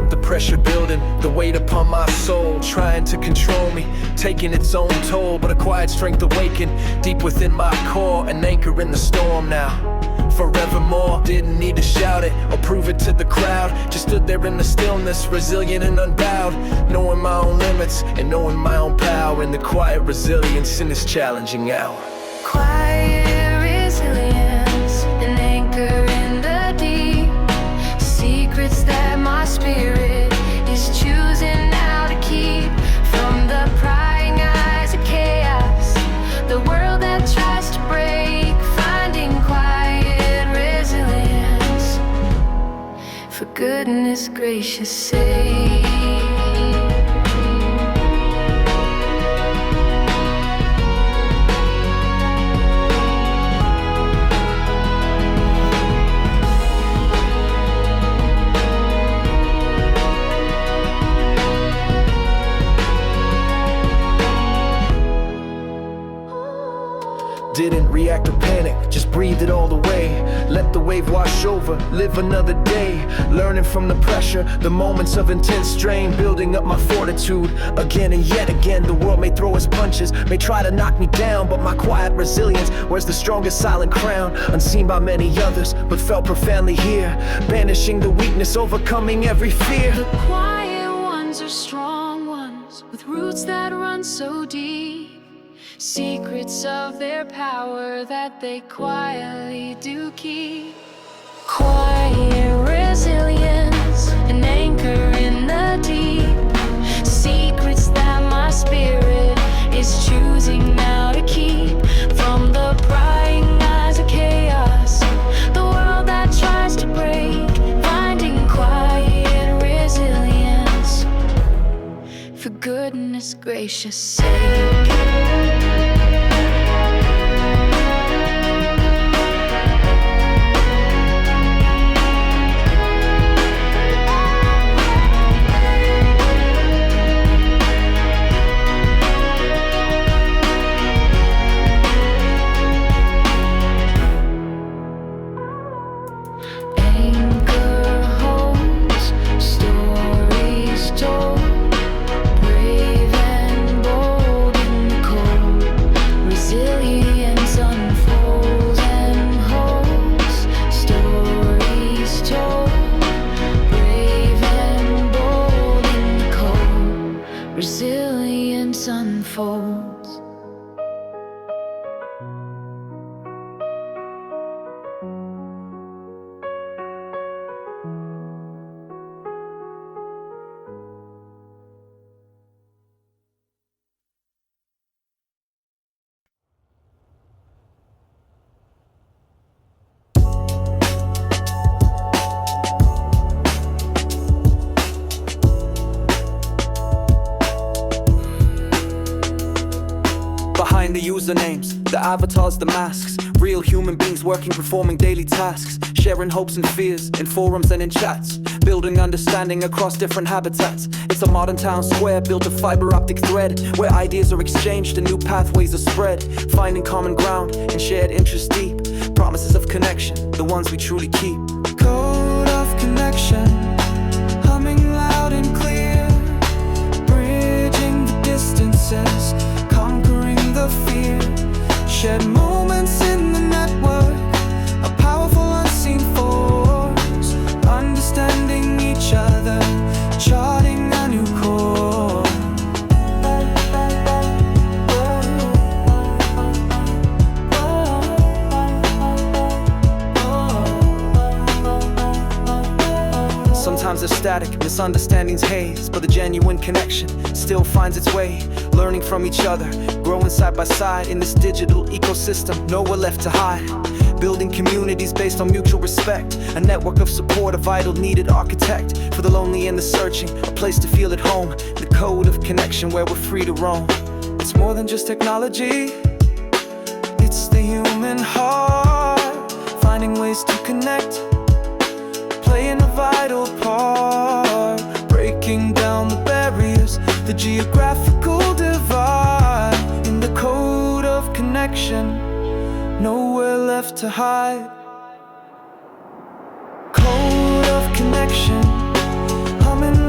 the pressure building, the weight upon my soul, trying to control me, taking its own toll. But a quiet strength awakened deep within my core, an anchor in the storm now, forevermore. Didn't need to shout it or prove it to the crowd, just stood there in the stillness, resilient and unbowed, knowing my own limits and knowing my own power, in the quiet resilience in this challenging hour. Quiet resilience, an anchor in the deep, secrets that my spirit is choosing now to keep from the prying eyes of chaos, the world that tries to break, finding quiet resilience, for goodness gracious sake. Didn't react or panic, just breathed it all away. Let the wave wash over, live another day. Learning from the pressure, the moments of intense strain, building up my fortitude again and yet again. The world may throw its punches, may try to knock me down, but my quiet resilience wears the strongest silent crown. Unseen by many others, but felt profoundly here, banishing the weakness, overcoming every fear. The quiet ones are strong ones, with roots that run so deep, secrets of their power that they quietly do keep. Quiet resilience, an anchor in the deep, secrets that my spirit is choosing now to keep from the prying eyes of chaos, the world that tries to break, finding quiet resilience, for goodness gracious sake. Resilience unfolds. Behind the usernames, the avatars, the masks, real human beings working, performing daily tasks, sharing hopes and fears in forums and in chats, building understanding across different habitats. It's a modern town square built of fiber optic thread, where ideas are exchanged and new pathways are spread, finding common ground and shared interests deep, promises of connection, the ones we truly keep. Code of connection, humming loud and clear, bridging the distances, conquering the fear, shared moments in the network, a powerful unseen force, understanding each other, charting a new course. Sometimes there's static, misunderstandings haze, but the genuine connection still finds its way. Learning from each other, growing side by side in this digital ecosystem, nowhere left to hide. Building communities based on mutual respect, a network of support, a vital needed architect for the lonely and the searching, a place to feel at home, the code of connection where we're free to roam. It's more than just technology, it's the human heart, finding ways to connect, playing a vital part, breaking down the barriers, the geographical divide, in the code of connection, nowhere left to hide. Code of connection, humming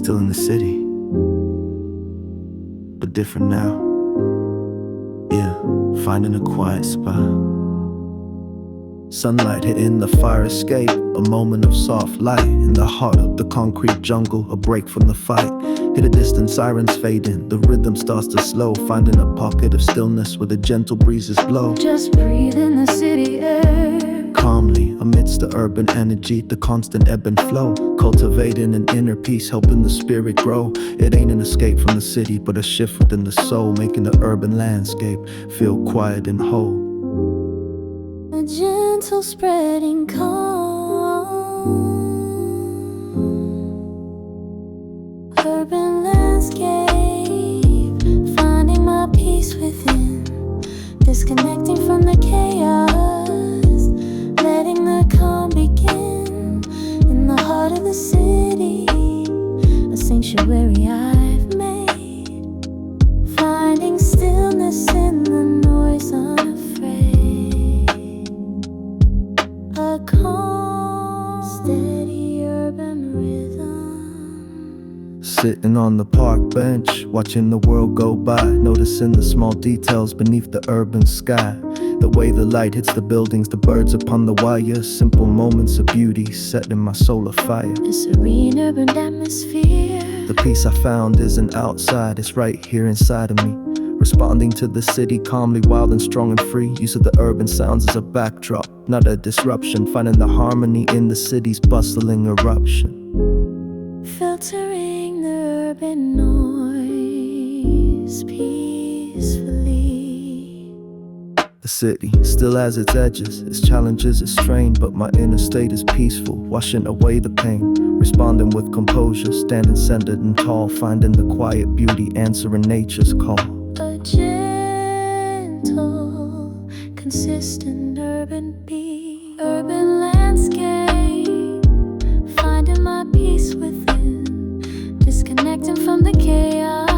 Still in the city, but different now. Yeah, finding a quiet spot. Sunlight hitting the fire escape, a moment of soft light in the heart of the concrete jungle, a break from the fight. Hit a distant, sirens fading, the rhythm starts to slow, finding a pocket of stillness where the gentle breezes blow. Just breathe in the city air, Calmly, amidst the urban energy, the constant ebb and flow, cultivating an inner peace, helping the spirit grow. It ain't an escape from the city, but a shift within the soul, making the urban landscape feel quiet and whole. a gentle spreading calm. Urban landscape, finding my peace within, disconnecting from the chaos, letting the calm begin. In the heart of the city, a sanctuary I've made, finding stillness in the noise, unafraid. A calm, steady urban rhythm. Sitting on the park bench, watching the world go by, noticing the small details beneath the urban sky. The way the light hits the buildings, the birds upon the wire, simple moments of beauty setting my soul afire. A serene urban atmosphere. The peace I found isn't outside, it's right here inside of me. Responding to the city calmly, wild and strong and free. Use of the urban sounds as a backdrop, not a disruption. Finding the harmony in the city's bustling eruption. Filtering the urban noise peacefully. The city still has its edges, its challenges, its strain, but my inner state is peaceful, washing away the pain. Responding with composure, standing centered and tall, finding the quiet beauty, answering nature's call. A gentle, consistent urban beat. Urban landscape, finding my peace within, disconnecting from the chaos,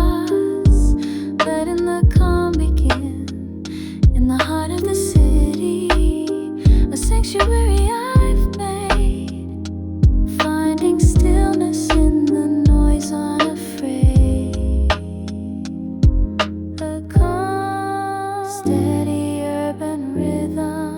letting the calm begin. In the heart of the city, a sanctuary I've made, finding stillness in the noise, unafraid. A calm, steady urban rhythm.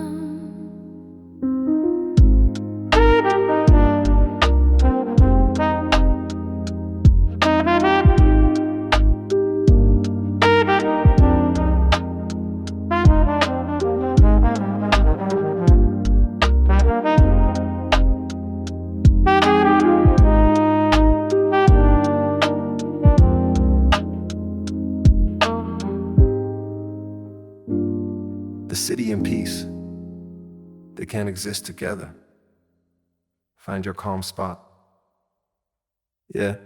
The city and peace, they can't exist together. Find your calm spot. Yeah.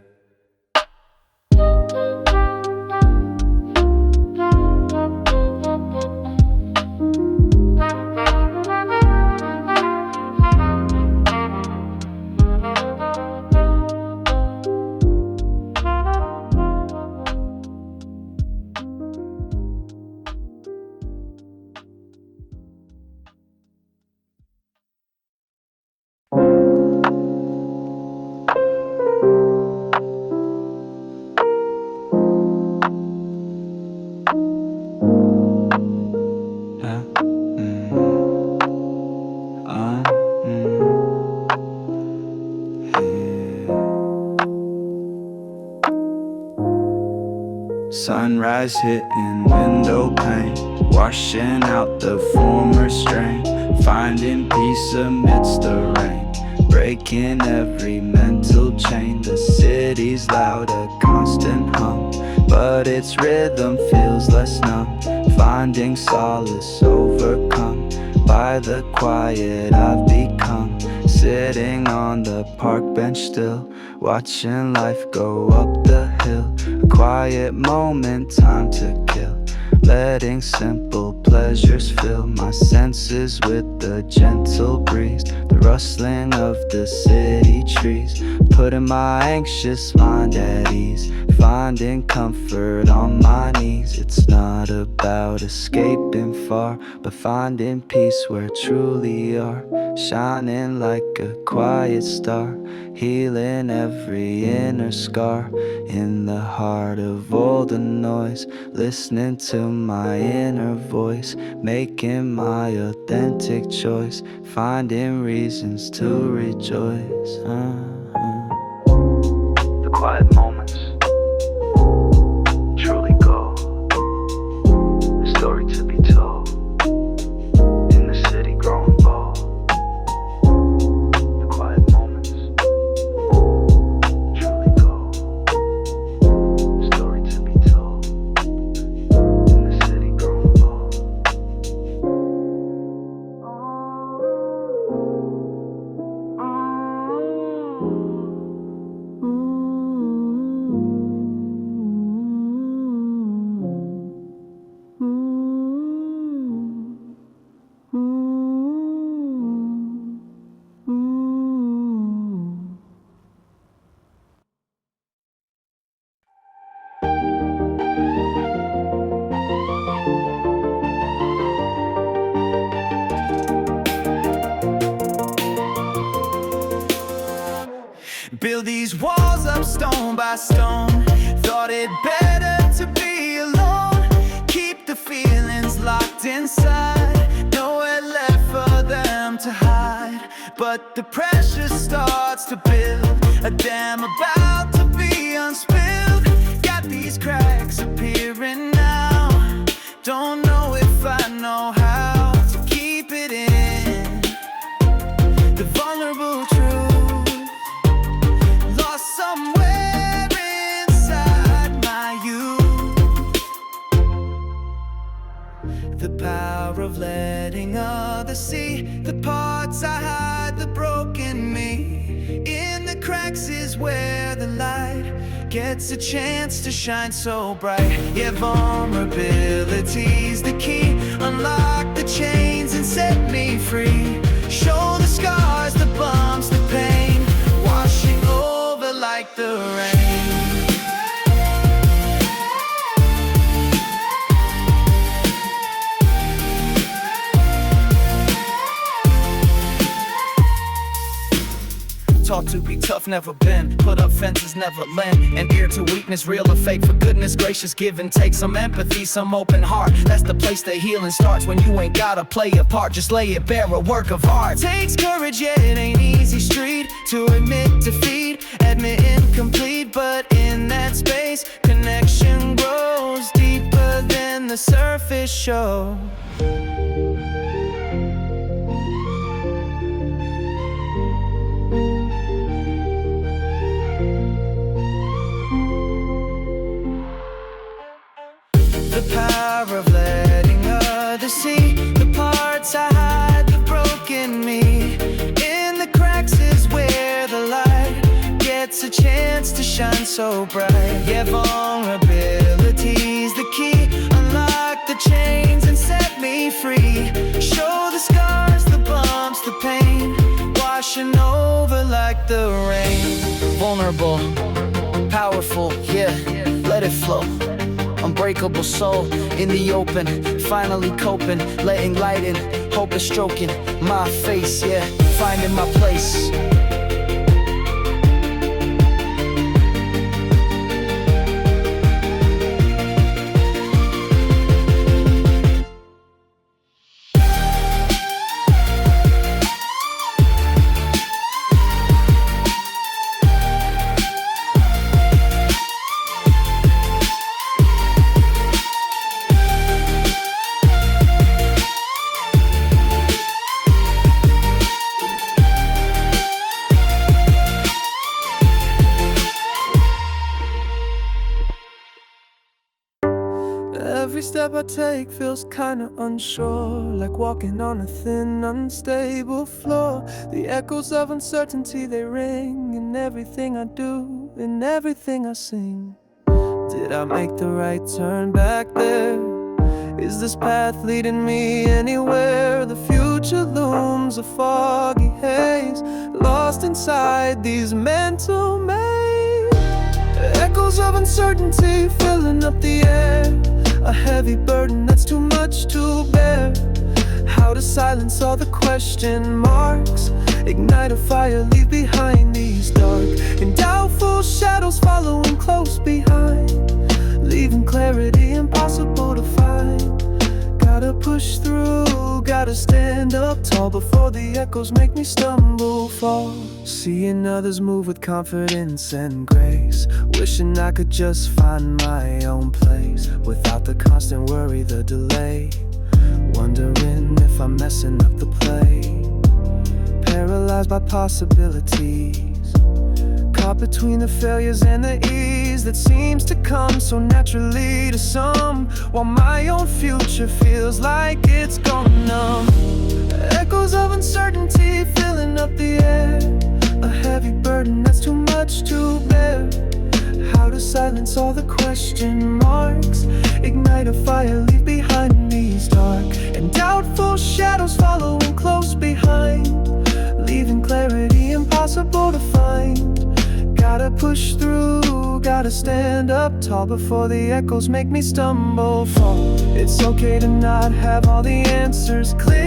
Sunrise hitting window pane, washing out the former strain, finding peace amidst the rain, breaking every mental chain. The city's loud, a constant hum, but its rhythm feels less numb, finding solace overcome by the quiet I've become. Sitting on the park bench still, watching life go up the hill. A quiet moment, time to kill, letting simple pleasures fill my senses with the gentle breeze, the rustling of the city trees, putting my anxious mind at ease, finding comfort on my knees. It's not about escaping far, but finding peace where truly are. Shining like a quiet star, healing every inner scar. In the heart of all the noise, listening to my inner voice, making my authentic choice, finding reasons to rejoice. The quiet moments truly go, a story to be told, in the city growing bold. The quiet moments truly go, a story to be told, in the city growing bold. Build these walls up stone by stone. Thought it better to be alone. Keep the feelings locked inside. Nowhere left for them to hide. But the pressure starts to build. A dam about to be unspilled. Got these cracks appearing now. Don't know if I know how to keep it in. The vulnerable truth somewhere inside my youth. The power of letting others see the parts I hide, the broken me. In the cracks is where the light gets a chance to shine so bright. Yeah, vulnerability's the key. Unlock the chains and set me free. Show the scars, the bumps, the pain, washing over like the rain. Taught to be tough, never been. Put up fences, never lend. An ear to weakness, real or fake. For goodness gracious, give and take. Some empathy, some open heart. That's the place the healing starts. When you ain't gotta play a part, just lay it bare, a work of art. Takes courage, yeah, it ain't easy street. To admit defeat, admit incomplete. But in that space, connection grows deeper than the surface shows. The power of letting others see the parts I hide, the broken me. In the cracks is where the light gets a chance to shine so bright. Yeah, vulnerability's the key. Unlock the chains and set me free. Show the scars, the bumps, the pain, washing over like the rain. Vulnerable, powerful, yeah, let it flow. Unbreakable soul in the open, finally coping, letting light in, hope is stroking my face, yeah, finding my place. Every step I take feels kinda unsure, like walking on a thin, unstable floor. The echoes of uncertainty, they ring in everything I do, in everything I sing. Did I make the right turn back there? Is this path leading me anywhere? The future looms a foggy haze, lost inside these mental maze. Echoes Echoes of uncertainty filling up the air, a heavy burden that's too much to bear. How to silence all the question marks, ignite a fire, leave behind these dark and doubtful shadows following close behind, leaving clarity impossible to find. Gotta push through, gotta stand up tall before the echoes make me stumble, fall. Seeing others move with confidence and grace, wishing I could just find my own place without the constant worry, the delay. Wondering if I'm messing up the play, paralyzed by possibilities, caught between the failures and the ease that seems to come so naturally to some, while my own future feels like it's gone numb. Echoes of uncertainty filling up the air, a heavy burden that's too much to bear. How to silence all the question marks, ignite a fire, leave behind these dark and doubtful shadows following close behind, leaving clarity impossible to find. Gotta push through, gotta stand up tall before the echoes make me stumble, fall. It's okay to not have all the answers clear,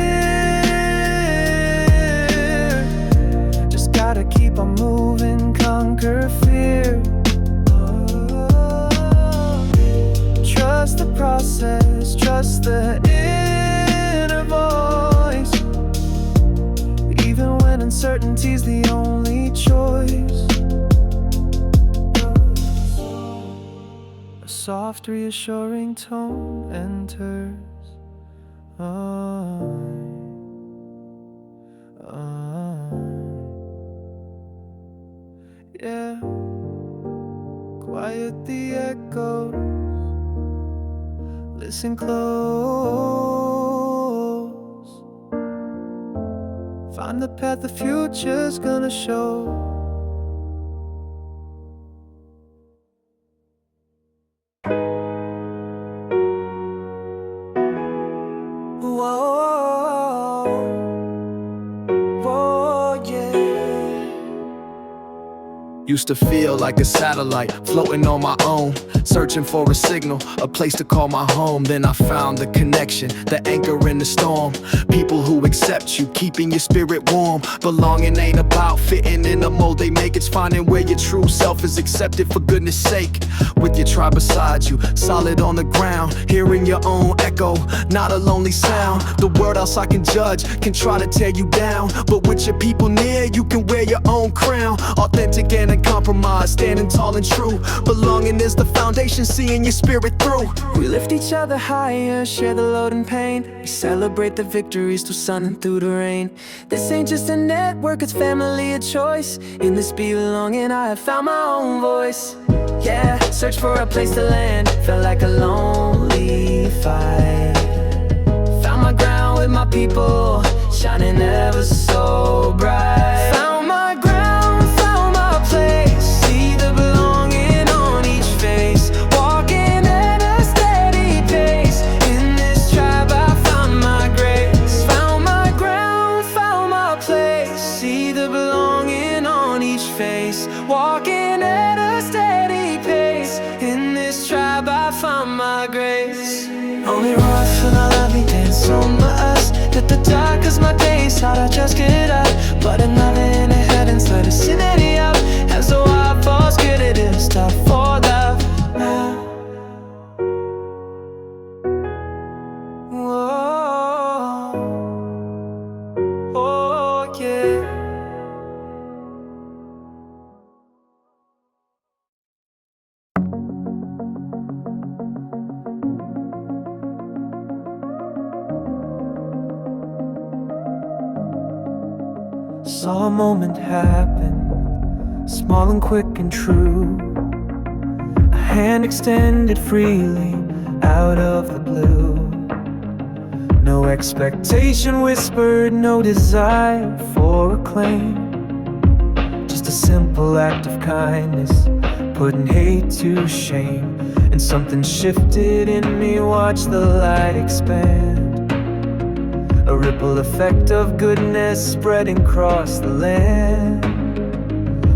just gotta keep on moving, conquer fear. Trust the process, trust the inner voice, even when uncertainty's the only choice. A soft, reassuring tone enters. Yeah, quiet the echoes, listen close, find the path the future's gonna show. Used to feel like a satellite, floating on my own, searching for a signal, a place to call my home. Then I found the connection, the anchor in the storm. People who accept you, keeping your spirit warm. Belonging ain't about fitting in the mold they make, it's finding where your true self is accepted, for goodness sake. With your tribe beside you, solid on the ground, hearing your own echo, not a lonely sound. The world outside can judge, can try to tear you down, but with your people near, you can wear your own crown. Authentic and uncompromised, standing tall and true. Belonging is the foundation, seeing your spirit through. We lift each other higher, share the load and pain. We celebrate the victories through sun and through the rain. This ain't just a network, it's family, a choice. In this belonging, I have found my own voice. Yeah, search for a place to land, felt like a lonely fight. Found my ground with my people, shining ever so bright. Found my ground, found my place, see the belonging on each face. Walking at a steady pace, in this tribe I found my grace. Found my ground, found my place, see the belonging on each face. Walking at a steady pace, in this tribe I found my grace. Only rough and I love me dance on my us. Hit the dark cause my days hard, I just get up. But another in the head inside a city up. As the wild falls, good it is tough for love now. Whoa, oh yeah. Saw a moment happen, small and quick and true. A hand extended freely out of the blue. No expectation whispered, no desire for acclaim. Just a simple act of kindness, putting hate to shame. And something shifted in me, watch the light expand. A ripple effect of goodness spreading across the land.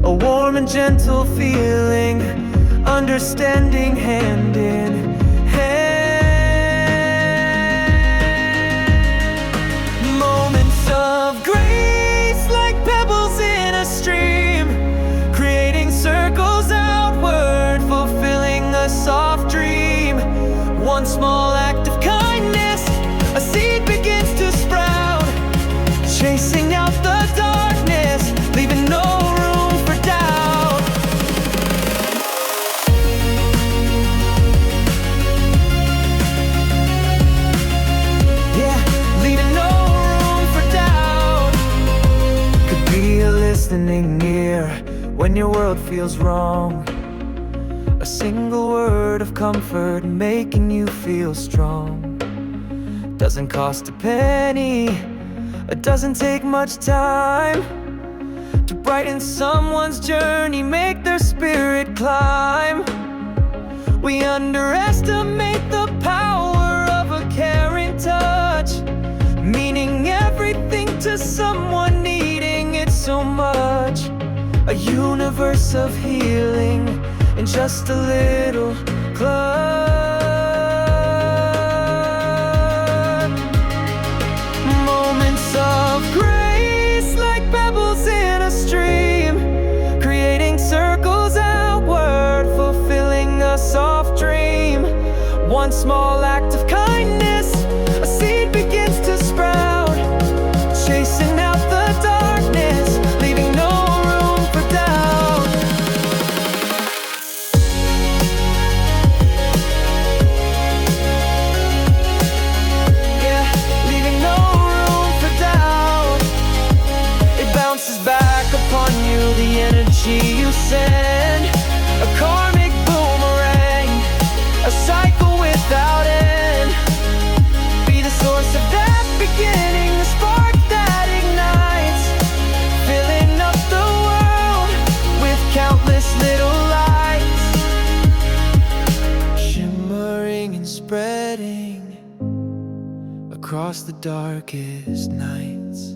A warm and gentle feeling, understanding hand in hand. Moments of grace like pebbles in a stream, creating circles outward, fulfilling a soft dream. One small act of kindness, a seed begins to sprout, chasing out the darkness, leaving no room for doubt. Yeah, leaving no room for doubt. Could be a listening ear when your world feels wrong, a single word of comfort making you feel strong. Doesn't cost a penny, it doesn't take much time to brighten someone's journey, make their spirit climb. We underestimate the power of a caring touch, meaning everything to someone needing it so much. A universe of healing in just a little clutch. Moments of grace like pebbles in a stream, creating circles outward, fulfilling a soft dream. One small act of kindness, a seed begins to sprout, chasing out the darkness, leaving no room for doubt. Yeah, leaving no room for doubt. It bounces back upon you, the energy you send, a karmic boomerang, a cycle without end. Be the source of that beginning, the spark that ignites, filling up the world with countless little lights, shimmering and spreading across the darkest nights.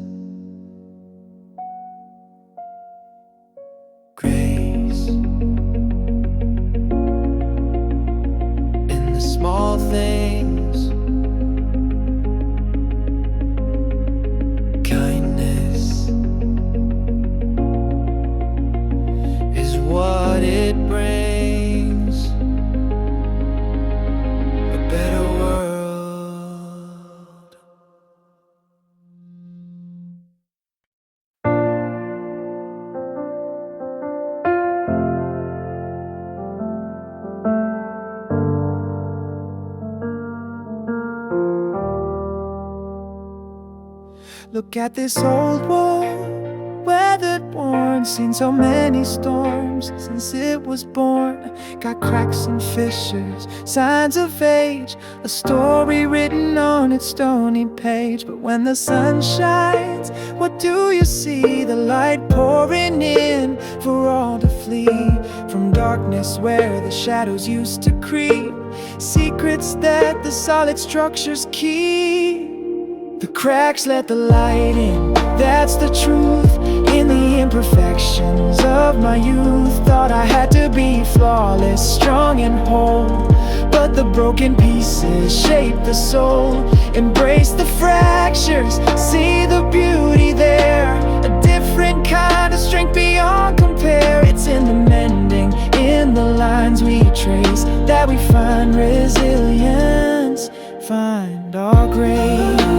Grace in the small things, kindness is what it brings, a better world. Look at this old wall, weathered, worn, seen so many storms since it was born. Got cracks and fissures, signs of age, a story written on its stony page. But when the sun shines, what do you see? The light pouring in for all to flee from darkness where the shadows used to creep, secrets that the solid structures keep. The cracks let the light in, that's the truth. In the imperfections of my youth, thought I had to be flawless, strong and whole. But the broken pieces shape the soul. Embrace the fractures, see the beauty there. A different kind of strength beyond compare. It's in the mending, in the lines we trace, that we find resilience, find our grace.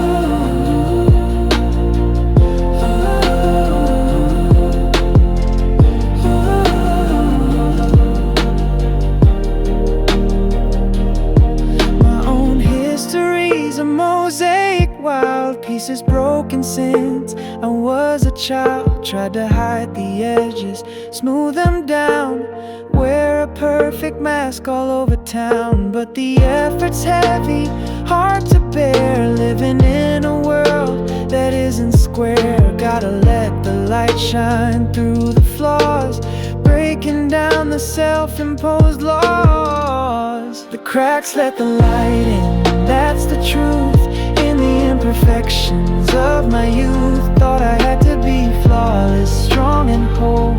Wild pieces broken since I was a child. Tried to hide the edges, smooth them down, wear a perfect mask all over town. But the effort's heavy, hard to bear, living in a world that isn't square. Gotta let the light shine through the flaws, breaking down the self-imposed laws. The cracks let the light in, that's the truth. In the imperfections of my youth, thought I had to be flawless, strong and whole.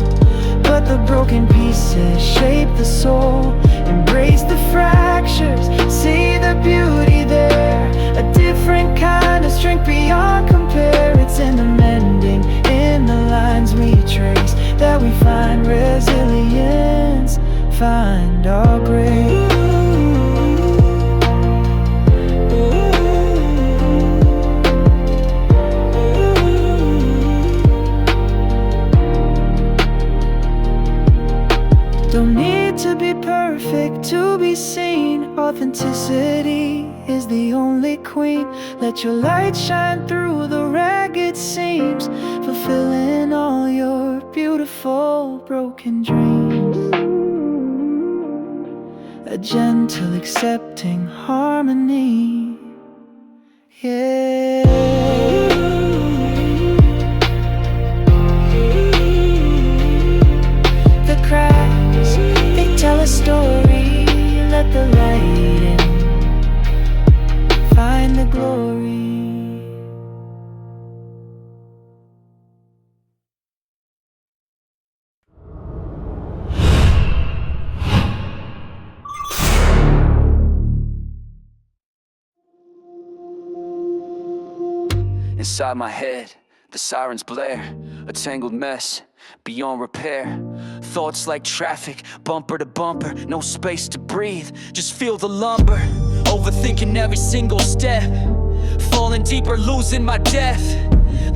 But the broken pieces pieces shape the soul. Embrace the fractures, see the beauty there. A different kind of strength beyond compare. It's in the mending, in the lines we trace, that we find resilience, find our grace. Don't need to be perfect to be seen. Authenticity is the only queen. Let your light shine through the ragged seams, fulfilling all your beautiful broken dreams. A gentle accepting harmony, yeah. The cracks, they tell a story. Let the light in, find the glory. Inside my head, the sirens blare, a tangled mess, beyond repair. Thoughts like traffic, bumper to bumper, no space to breathe, just feel the lumber. Overthinking every single step, falling deeper, losing my depth.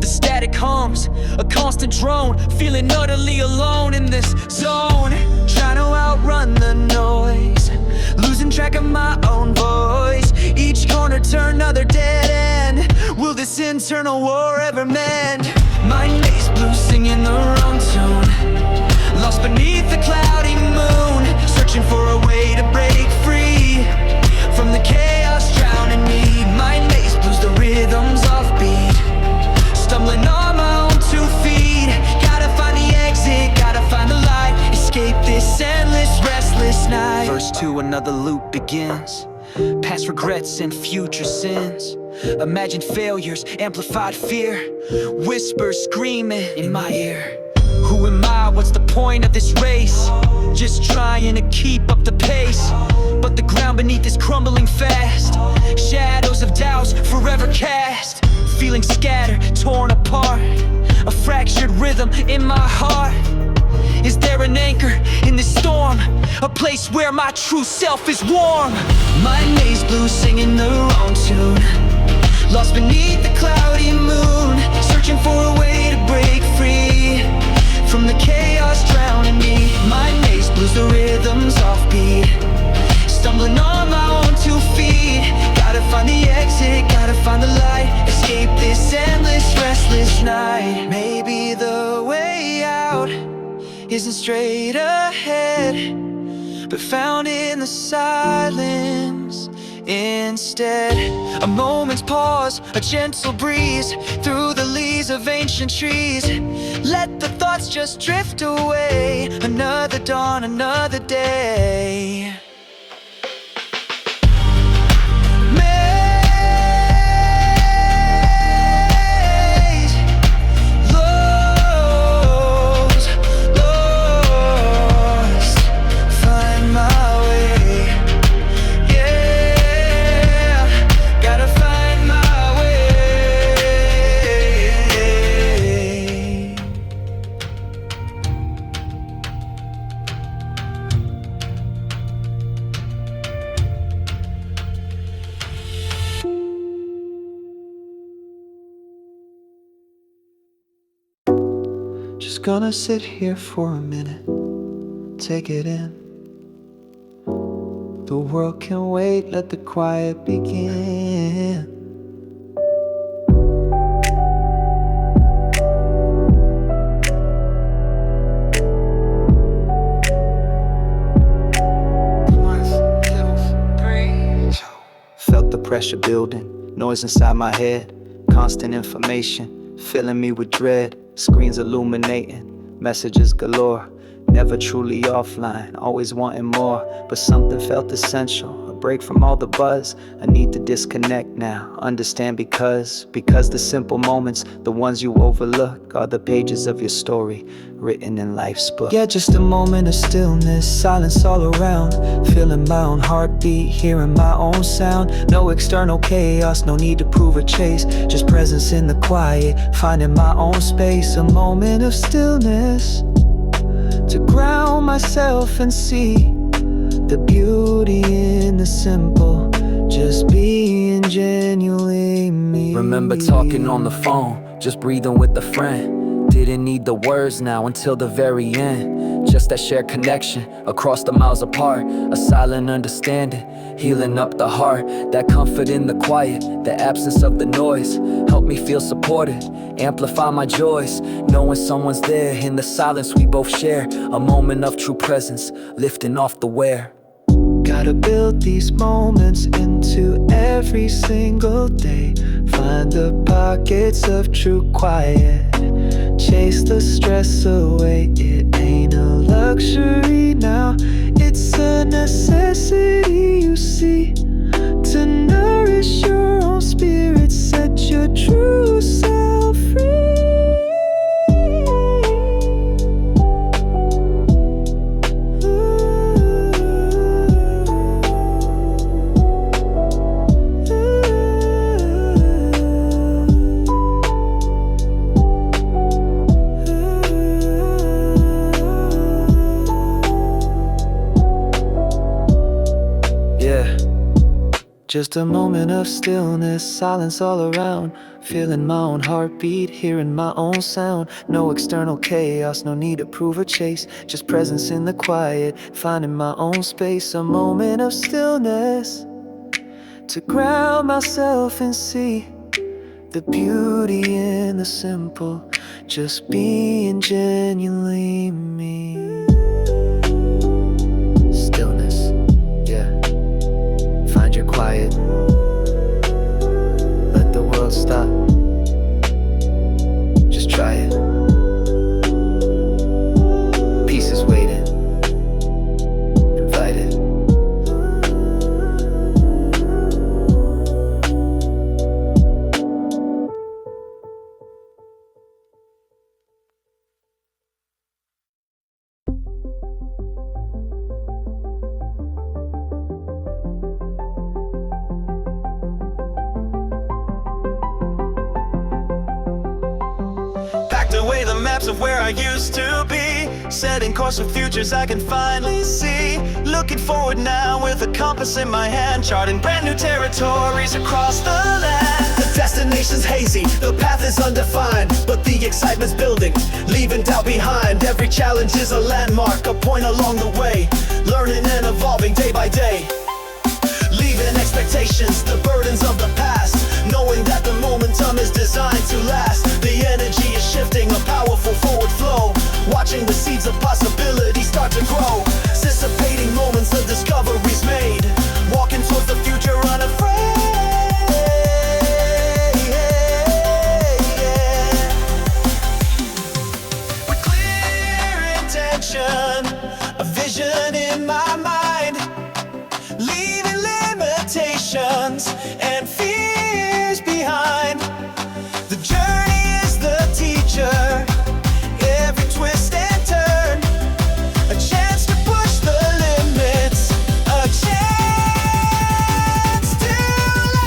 The static hums, a constant drone, feeling utterly alone in this zone. Trying to outrun the noise, losing track of my own voice. Each corner turn, another dead end. Will this internal war ever mend? Mind maze blue, singing the wrong tune, lost beneath the cloudy moon, searching for a way to break free from the chaos drowning me. Mind maze blues, the rhythm's offbeat, stumbling on my own 2 feet. Gotta find the exit, gotta find the light, escape this endless, restless night. Verse 2, another loop begins, past regrets and future sins. Imagined failures, amplified fear, whispers screaming in my ear. Who am I? What's the point of this race? Just trying to keep up the pace, but the ground beneath is crumbling fast. Shadows of doubts forever cast, feeling scattered, torn apart, a fractured rhythm in my heart. Is there an anchor in this storm, a place where my true self is warm? My maze blue, singing the wrong tune, lost beneath the cloudy moon, searching for a way to break free from the chaos drowning me. My maze blues, the rhythm's offbeat, stumbling on my own 2 feet. Gotta find the exit, gotta find the light, escape this endless, restless night. Maybe the way out isn't straight ahead, but found in the silence instead. A moment's pause, a gentle breeze through the leaves of ancient trees. Let the thoughts just drift away. Another dawn, another day. Maze, lost, find my way. Yeah, gotta find my way. Just gonna sit here for a minute, take it in. The world can wait, let the quiet begin. Felt the pressure building, noise inside my head, constant information, filling me with dread. Screens illuminating, messages galore. Never truly offline, always wanting more, but something felt essential. A break from all the buzz. I need to disconnect now, understand because the simple moments, the ones you overlook, are the pages of your story written in life's book. Yeah, just a moment of stillness, silence all around, feeling my own heartbeat, hearing my own sound. No external chaos, no need to prove or chase, just presence in the quiet, finding my own space. A moment of stillness to ground myself and see the beauty in the simple, just being genuinely me. Remember talking on the phone, just breathing with a friend. Didn't need the words now until the very end. Just that shared connection across the miles apart. A silent understanding, healing up the heart. That comfort in the quiet, the absence of the noise. Help me feel supported, amplify my joys. Knowing someone's there in the silence we both share. A moment of true presence, lifting off the wear. Gotta build these moments into every single day. Find the pockets of true quiet, chase the stress away. It ain't a luxury now, it's a necessity, you see. To nourish your own spirit, set your true self free. Just a moment of stillness, silence all around, feeling my own heartbeat, hearing my own sound. No external chaos, no need to prove or chase, just presence in the quiet, finding my own space. A moment of stillness to ground myself and see the beauty in the simple, just being genuinely me. Stillness, yeah. Find your quiet, let the world stop, just try it. Peace is waiting, invite it. Away the maps of where I used to be, setting course for futures I can finally see. Looking forward now with a compass in my hand, charting brand new territories across the land. The destination's hazy, the path is undefined, but the excitement's building, leaving doubt behind. Every challenge is a landmark, a point along the way, learning and evolving day by day. Leaving expectations, the burdens of the past, knowing that the momentum is designed to last. The energy is shifting, a powerful forward flow, watching the seeds of possibility start to grow. Anticipating moments of discoveries made, walking towards the future unafraid. With clear intention, a vision in my mind, leaving limitations and fears behind. The journey is the teacher, every twist and turn, a chance to push the limits, a chance to learn.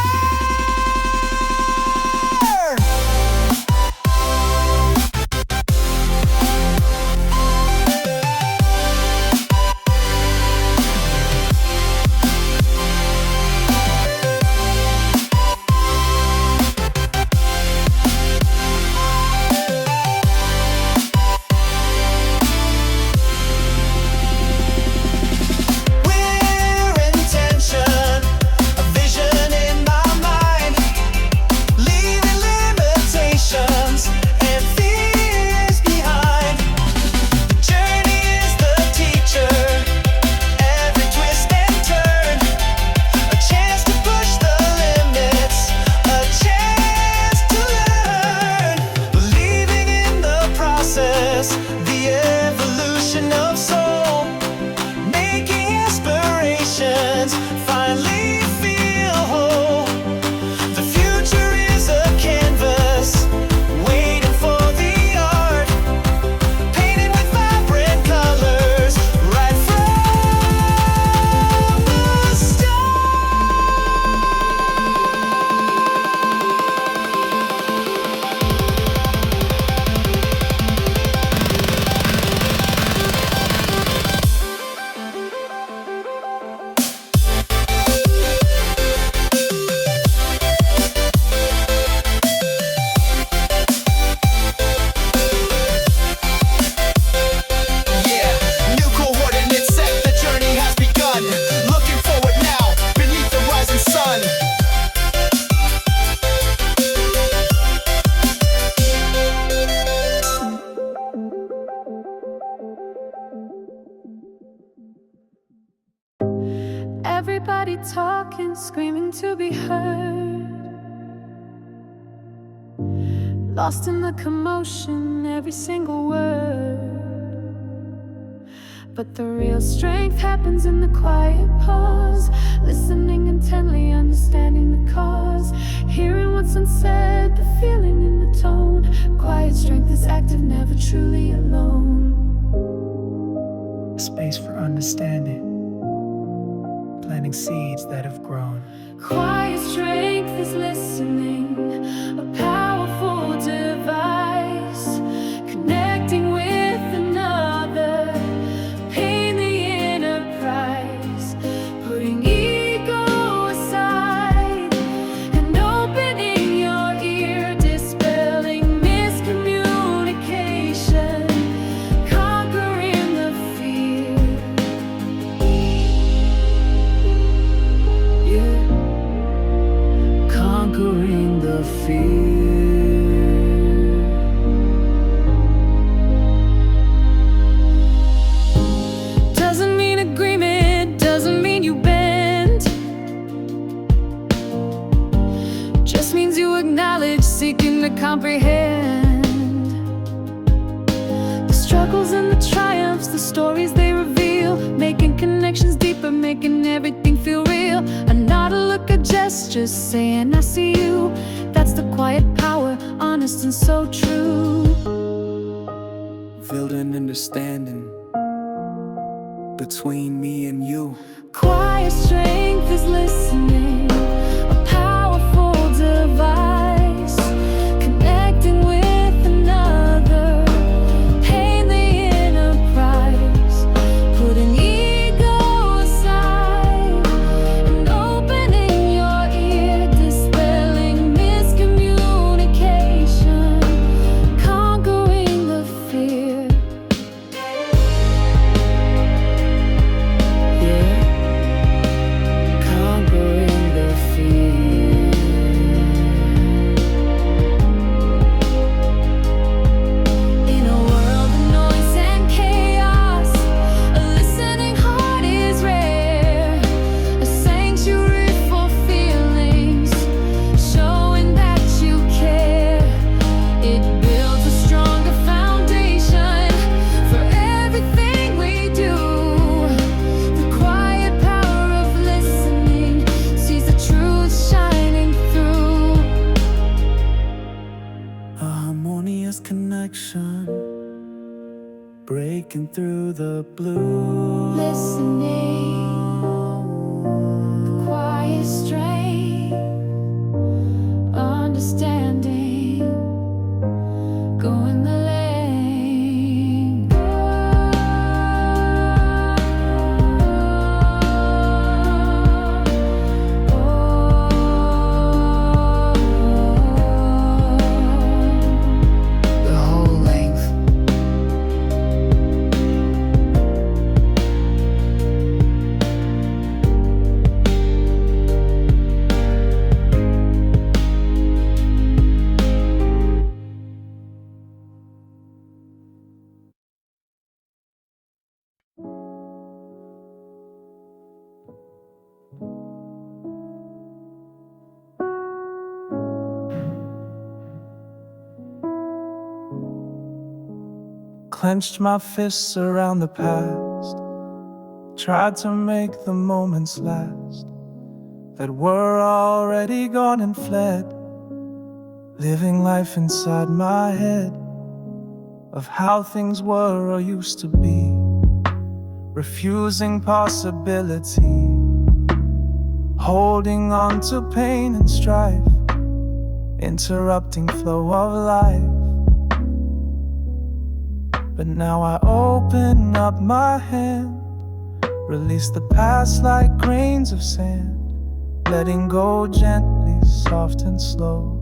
finally Everybody talking, screaming to be heard. Lost in the commotion, every single word. But the real strength happens in the quiet pause, listening intently, understanding the cause, hearing what's unsaid, the feeling in the tone. Quiet strength is active, never truly alone. Space for understanding, planting seeds that have grown. Quiet strength is listening, a powerful device, connecting with another, paying the inner price, putting ego aside and opening your ear, dispelling miscommunication, conquering the fear. Yeah, conquering the fear. Doesn't mean agreement, doesn't mean you bend. Just means you acknowledge, seeking to comprehend the struggles and the triumphs, the stories they reveal, making connections deeper, making everything feel real. A nod, a look, a gesture, saying I see you. That's the quiet power, honest and so true. Building understanding between me and you. Quiet strength is listening, a powerful device, connecting with another, paying the inner price, putting ego aside and opening your ear, dispelling miscommunication, conquering the fear. Yeah, conquering the fear. In a world of noise and chaos, a listening heart is rare, a sanctuary for feelings, showing that you care. It builds a stronger foundation for everything we do. The quiet power of listening sees the truth shining through. A harmonious connection, breaking through the blue. Listening, the quiet strength, understanding, going the lane. The whole length. Clenched my fists around the past, tried to make the moments last that were already gone and fled, living life inside my head of how things were or used to be, refusing possibility, holding on to pain and strife, interrupting flow of life. But now I open up my hand, release the past like grains of sand, letting go gently, soft and slow,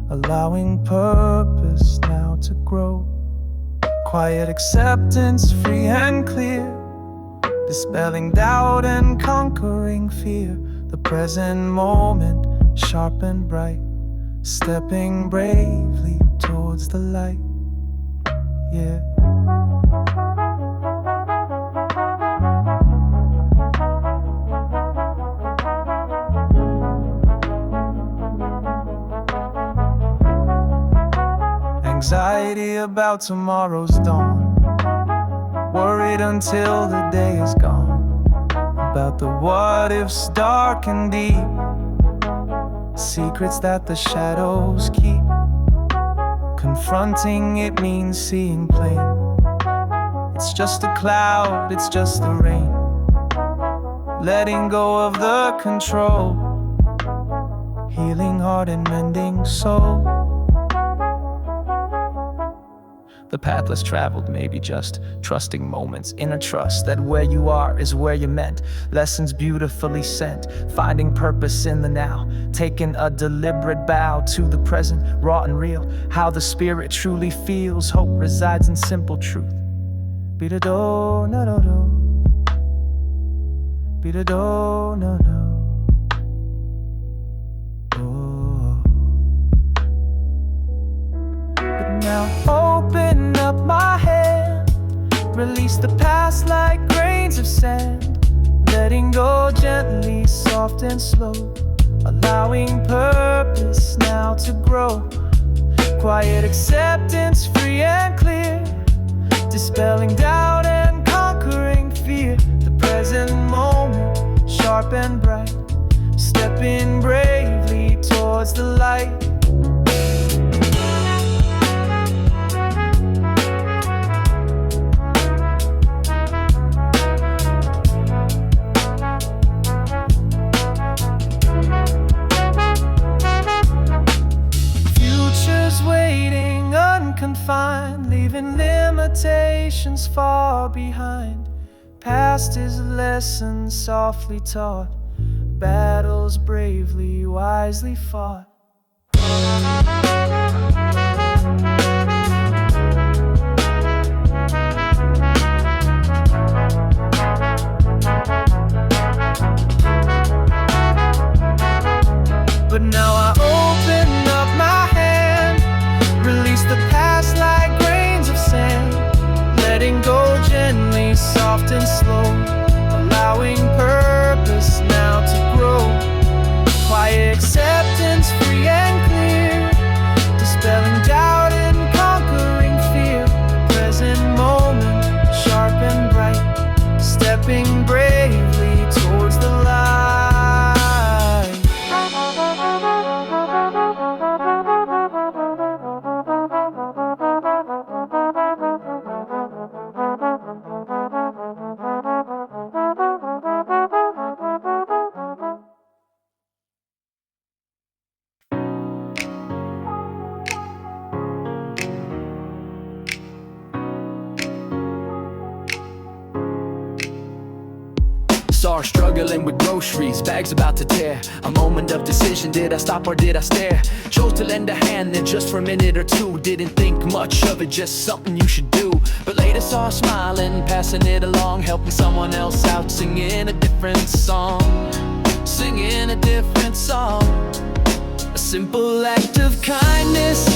allowing purpose now to grow. Quiet acceptance, free and clear, dispelling doubt and conquering fear. The present moment, sharp and bright, stepping bravely towards the light. Yeah. anxiety about tomorrow's dawn, worried until the day is gone, about the what ifs dark and deep, secrets that the shadows keep. Confronting it means seeing plain. It's just a cloud, it's just the rain. Letting go of the control, healing heart and mending soul. The path less traveled may be just trusting moments, inner trust that where you are is where you're meant. Lessons beautifully sent, finding purpose in the now, taking a deliberate bow to the present, raw and real. How the spirit truly feels, hope resides in simple truth. Be-da-do, na-do-do. Be-da-do, na-do. Now open up my hand, release the past like grains of sand, letting go gently, soft and slow, allowing purpose now to grow. Quiet acceptance, free and clear, dispelling doubt and conquering fear. The present moment, sharp and bright, stepping bravely towards the light. Waiting unconfined, leaving limitations far behind. Past is a lesson softly taught, battles bravely, wisely fought. But now I open up my hand, release the past like grains of sand, letting go gently, soft and slow, allowing purpose now to grow. Quiet acceptance, free and clear, dispelling doubt and conquering fear. The present moment, sharp and bright, stepping bravely towards the light. Saw her struggling with groceries, bags about to tear. A moment of decision, did I stop or did I stare? Chose to lend a hand, then just for a minute or two, didn't think much of it, just something you should do. But later saw her smiling, passing it along, helping someone else out, singing a different song. Singing a different song. A simple act of kindness,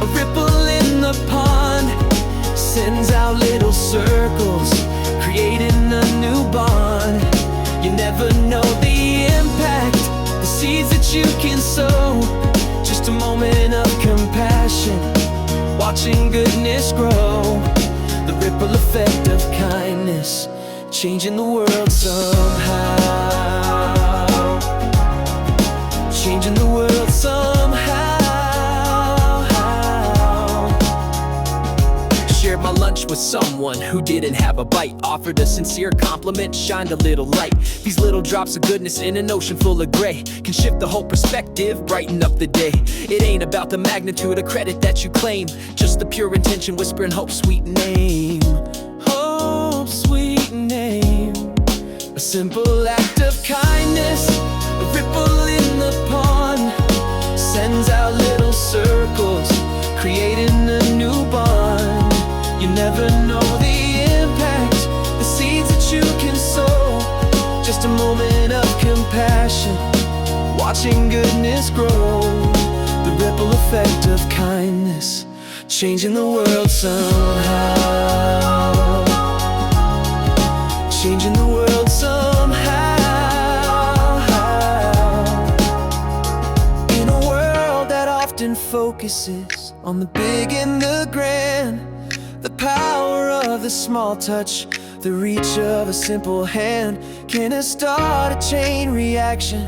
a ripple in the pond, sends out little circles, creating a new bond. You never know the impact, the seeds that you can sow. Just a moment of compassion, watching goodness grow. The ripple effect of kindness, changing the world somehow. Changing the world somehow. Shared my lunch with someone who didn't have a bite, offered a sincere compliment, shined a little light. These little drops of goodness in an ocean full of gray can shift the whole perspective, brighten up the day. It ain't about the magnitude of credit that you claim, just the pure intention whispering hope's sweet name. Hope's sweet name. A simple act of kindness, a ripple in the pond, sends out little circles, creating a new bond. You never know the impact, the seeds that you can sow. Just a moment of compassion, watching goodness grow. The ripple effect of kindness, changing the world somehow. Changing the world somehow. In a world that often focuses on the big and the grand. The power of the small touch, the reach of a simple hand can start a chain reaction,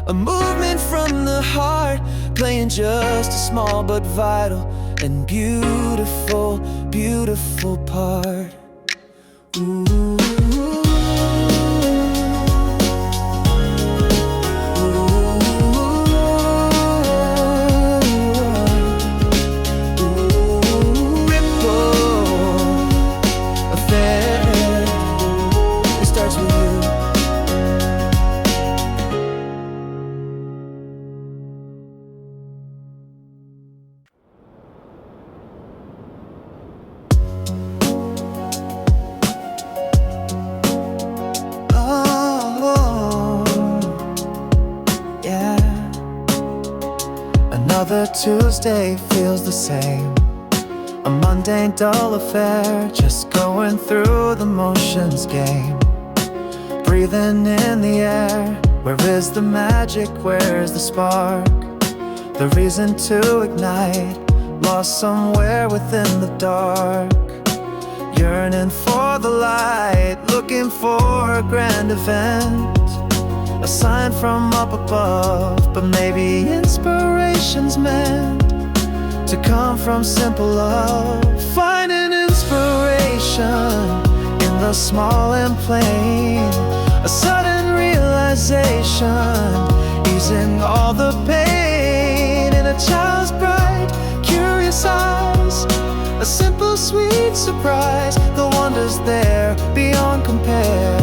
a movement from the heart, playing just a small but vital and beautiful, beautiful part. Ooh. Another Tuesday feels the same, a mundane, dull affair, just going through the motions game. Breathing in the air, where is the magic, where's the spark? The reason to ignite, lost somewhere within the dark. Yearning for the light, looking for a grand event, a sign from up above, but maybe inspiration's meant to come from simple love. Finding inspiration in the small and plain, a sudden realization, easing all the pain in a child's bright, curious eyes. A simple, sweet surprise, the wonders there beyond compare.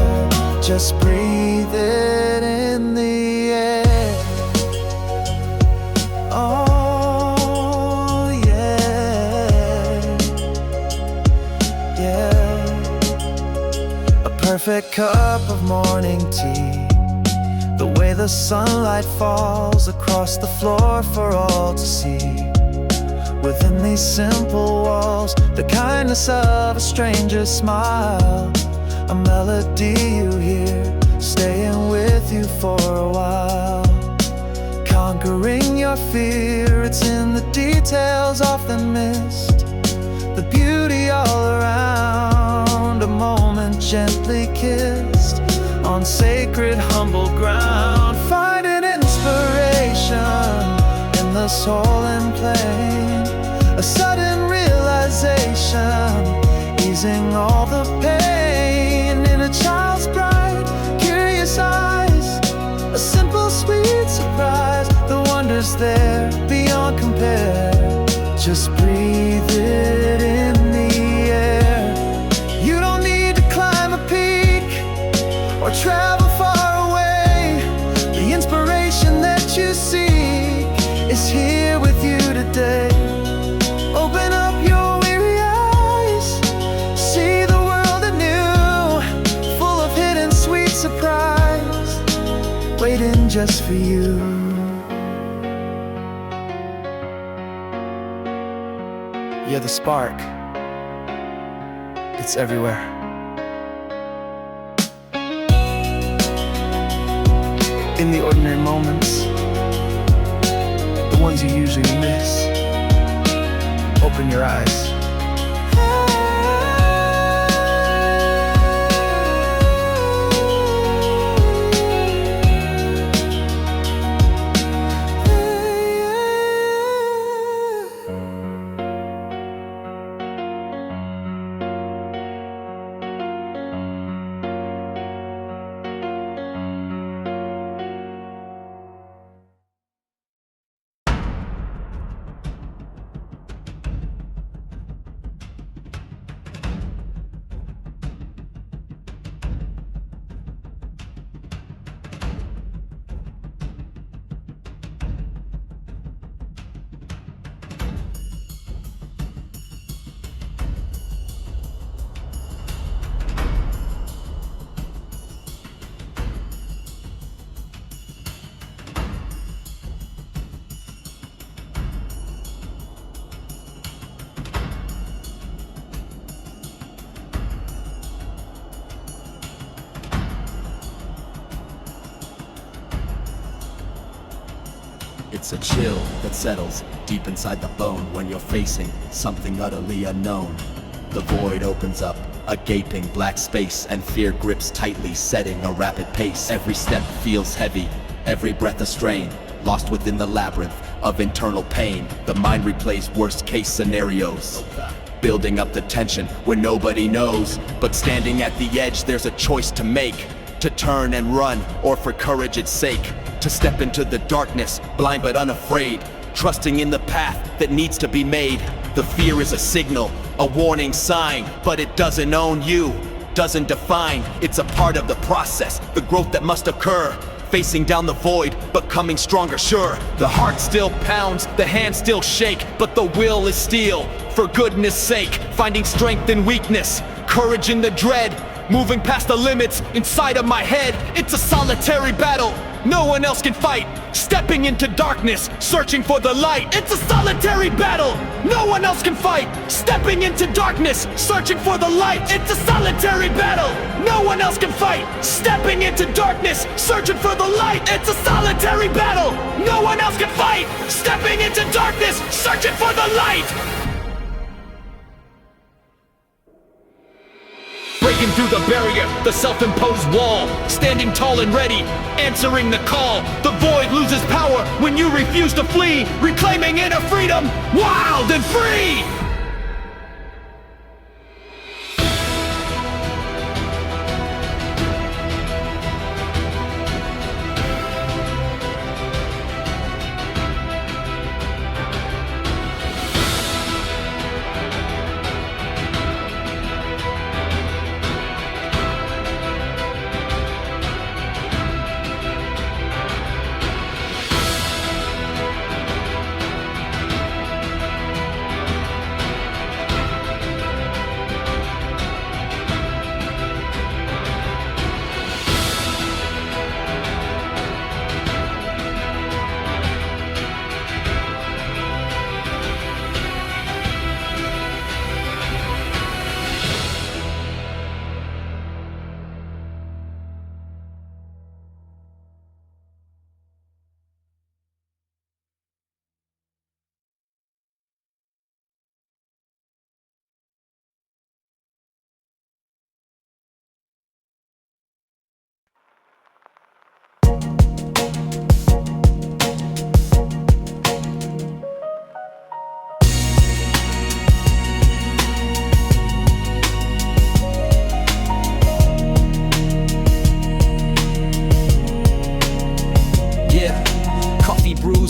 Just breathe it in the air. Oh yeah, yeah. A perfect cup of morning tea, the way the sunlight falls across the floor for all to see. Within these simple walls, the kindness of a stranger's smile, a melody you hear, staying with you for a while. Conquering your fear, it's in the details often missed, the beauty all around, a moment gently kissed on sacred, humble ground. Finding inspiration in the soul and plain, a sudden realization, easing all the pain in a child's bright, curious eyes. A simple, sweet surprise, the wonders there beyond compare. Just breathe it in the air. You don't need to climb a peak or travel far away. The inspiration that you seek is here with you today. Open up your weary eyes, see the world anew, full of hidden sweet surprise, waiting just for you. You're the spark, it's everywhere. In the ordinary moments, the ones you usually miss, open your eyes. It's a chill that settles deep inside the bone when you're facing something utterly unknown. The void opens up, a gaping black space, and fear grips tightly, setting a rapid pace. Every step feels heavy, every breath a strain, lost within the labyrinth of internal pain. The mind replays worst case scenarios, building up the tension where nobody knows. But standing at the edge, there's a choice to make, to turn and run, or for courage's sake, to step into the darkness, blind but unafraid, trusting in the path that needs to be made. The fear is a signal, a warning sign, but it doesn't own you, doesn't define. It's a part of the process, the growth that must occur, facing down the void, but coming stronger, sure. The heart still pounds, the hands still shake, but the will is steel, for goodness sake, finding strength in weakness, courage in the dread, moving past the limits inside of my head. It's a solitary battle, no one else can fight, stepping into darkness, searching for the light. It's a solitary battle, no one else can fight, stepping into darkness, searching for the light. It's a solitary battle, no one else can fight, stepping into darkness, searching for the light. It's a solitary battle, no one else can fight, stepping into darkness, searching for the light. Breaking through the barrier, the self-imposed wall, standing tall and ready, answering the call. The void loses power when you refuse to flee, reclaiming inner freedom, wild and free.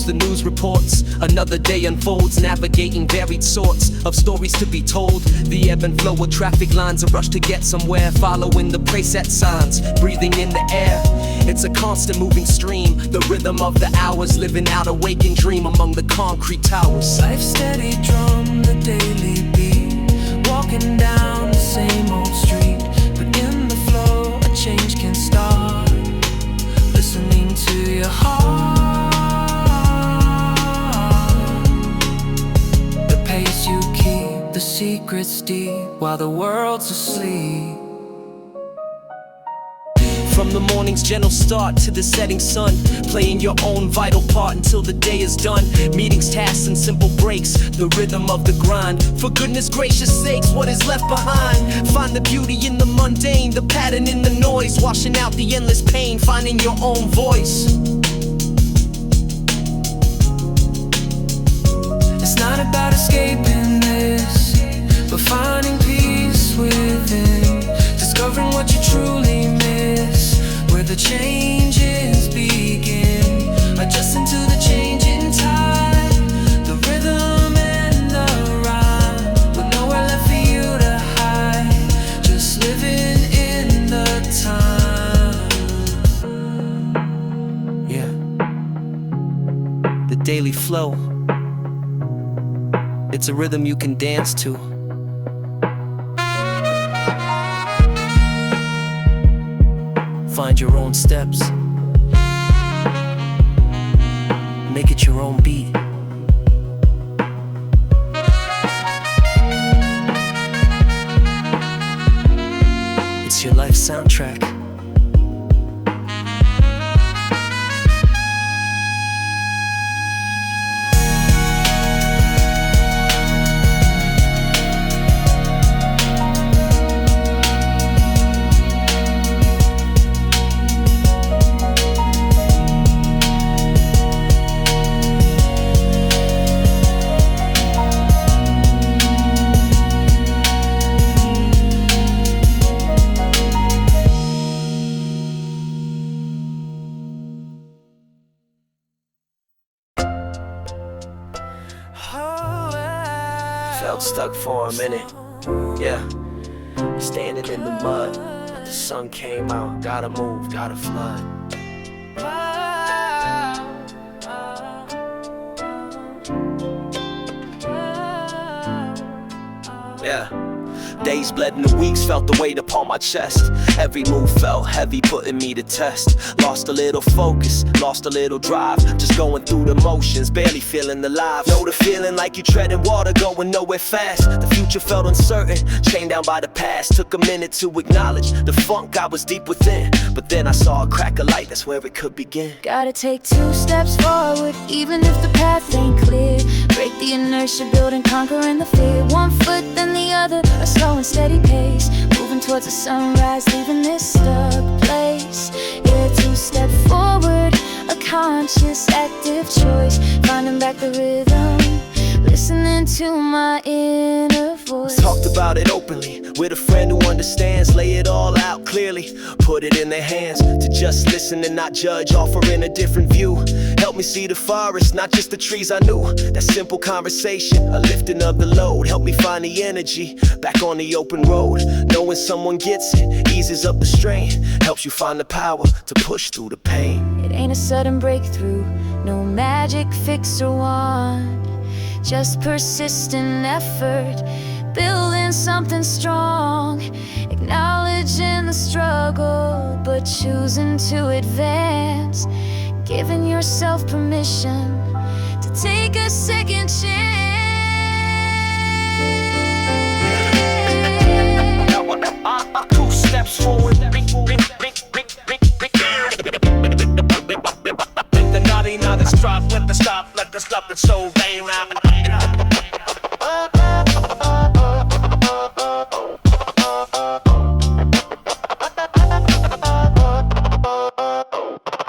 The news reports, another day unfolds, navigating varied sorts of stories to be told. The ebb and flow of traffic lines, a rush to get somewhere, following the preset signs, breathing in the air. It's a constant moving stream, the rhythm of the hours, living out a waking dream among the concrete towers. Life steady drum, the daily beat, walking down the same old street, but in the flow a change can start, listening to your heart. You keep the secrets deep while the world's asleep. From the morning's gentle start to the setting sun, playing your own vital part until the day is done. Meetings, tasks, and simple breaks, the rhythm of the grind. For goodness gracious sakes, what is left behind? Find the beauty in the mundane, the pattern in the noise, washing out the endless pain, finding your own voice. It's not about escaping this, but finding peace within, discovering what you truly miss, where the changes begin, adjusting to the changing tide, the rhythm and the rhyme, with nowhere left for you to hide, just living in the time. Yeah, the daily flow, it's a rhythm you can dance to. Find your own steps, make it your own beat. It's your life soundtrack. stuck for a minute. Yeah, standing in the mud, but the sun came out. Gotta move, gotta flood. Yeah. Days bled into weeks, felt the weight upon my chest. Every move felt heavy, putting me to test. Lost a little focus, lost a little drive. Just going through the motions, barely feeling alive. Know the feeling like you treading water, going nowhere fast. The future felt uncertain, chained down by the past. Took a minute to acknowledge the funk I was deep within. But then I saw a crack of light, that's where it could begin. Gotta take 2 steps forward, even if the path ain't clear. Break the inertia, build and conquering the fear. 1 foot, then the other, a slow and steady pace. Moving towards the sunrise, leaving this stuck place. Yeah, 2 step forward, a conscious, active choice. Finding back the rhythm, listening to my inner voice. Talked about it openly, with a friend who understands. Lay it all out clearly, put it in their hands. To just listen and not judge, offering a different view. Help me see the forest, not just the trees I knew. That simple conversation, a lifting of the load. Help me find the energy, back on the open road. Knowing someone gets it, eases up the strain. Helps you find the power to push through the pain. It ain't a sudden breakthrough, no magic fix or wand. Just persistent effort, building something strong. Acknowledging the struggle, but choosing to advance. Giving yourself permission to take a second chance. Two steps forward, the naughty, now the drop, let the stop, and so they rap.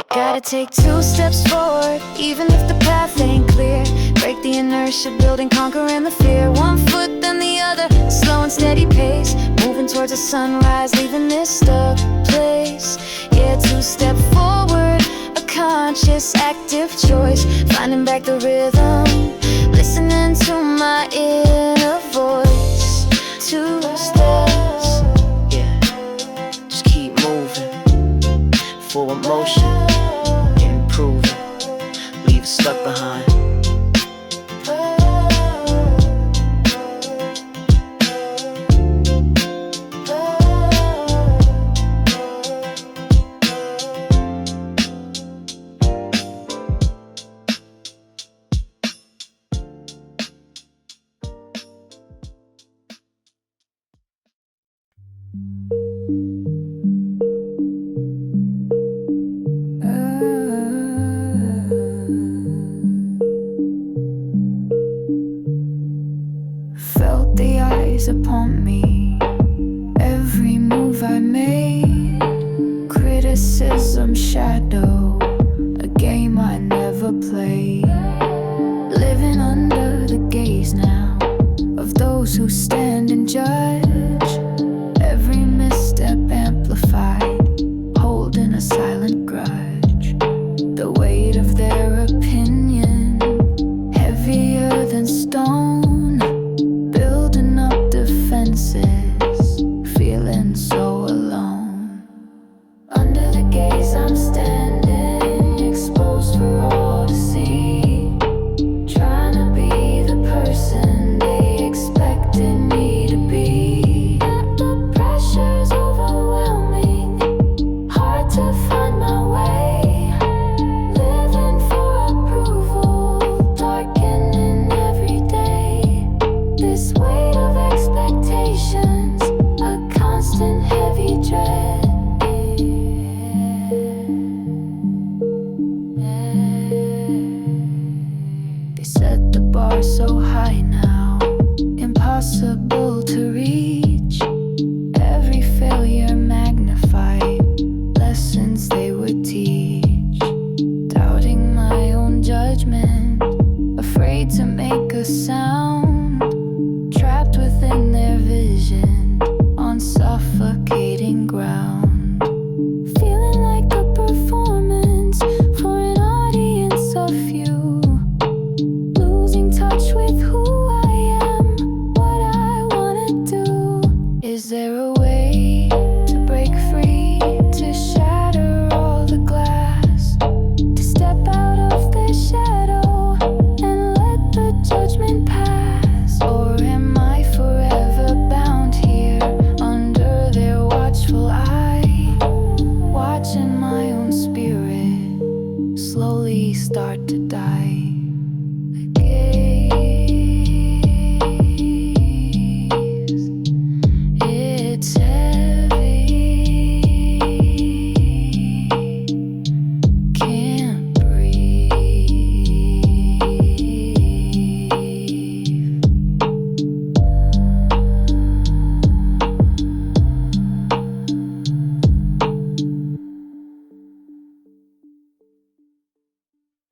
Gotta take 2 steps forward, even if the path ain't clear. Break the inertia, building, conquering the fear. 1 foot, then the other, a slow and steady pace. Moving towards the sunrise, leaving this stuck place. Yeah, 2 step forward, a conscious, active choice. Finding back the rhythm, listening to my inner voice. 2 steps, Yeah, just keep moving, full emotion, improving, leave it stuck behind. felt the eyes upon me. Every move I made, criticism, shadow, a game I never played. Living under the gaze now of those who stand and judge.